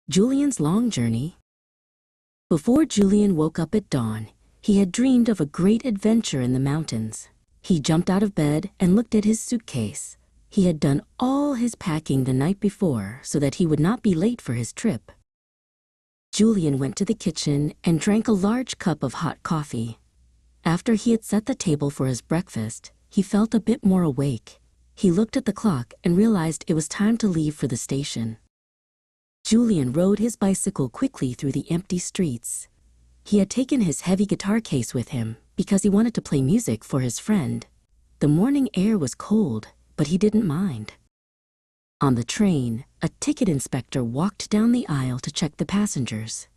Julian's long journey. Before Julian woke up at dawn, he had dreamed of a great adventure in the mountains. He jumped out of bed and looked at his suitcase. He had done all his packing the night before so that he would not be late for his trip. Julian went to the kitchen and drank a large cup of hot coffee. After he had set the table for his breakfast, he felt a bit more awake. He looked at the clock and realized it was time to leave for the station. Julian rode his bicycle quickly through the empty streets. He had taken his heavy guitar case with him because he wanted to play music for his friend. The morning air was cold, but he didn't mind. On the train, a ticket inspector walked down the aisle to check the passengers.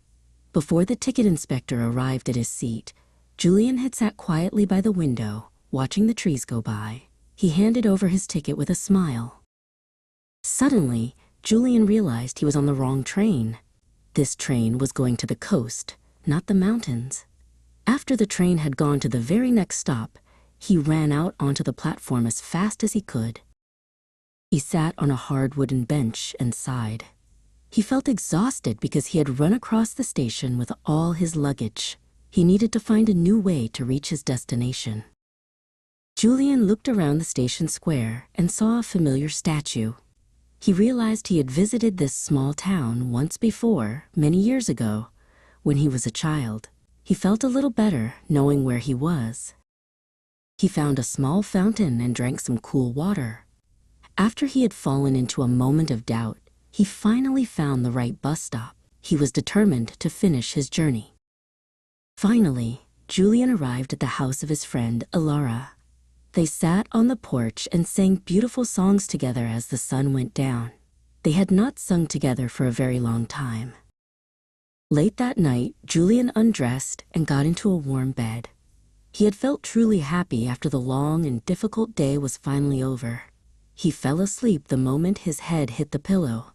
Before the ticket inspector arrived at his seat, Julian had sat quietly by the window, watching the trees go by. He handed over his ticket with a smile. Suddenly, Julian realized he was on the wrong train. This train was going to the coast, not the mountains. After the train had gone to the very next stop, he ran out onto the platform as fast as he could. He sat on a hard wooden bench and sighed. He felt exhausted because he had run across the station with all his luggage. He needed to find a new way to reach his destination. Julian looked around the station square and saw a familiar statue. He realized he had visited this small town once before, many years ago, when he was a child. He felt a little better knowing where he was. He found a small fountain and drank some cool water. After he had fallen into a moment of doubt, he finally found the right bus stop. He was determined to finish his journey. Finally, Julian arrived at the house of his friend, Alara. They sat on the porch and sang beautiful songs together as the sun went down. They had not sung together for a very long time. Late that night, Julian undressed and got into a warm bed. He had felt truly happy after the long and difficult day was finally over. He fell asleep the moment his head hit the pillow.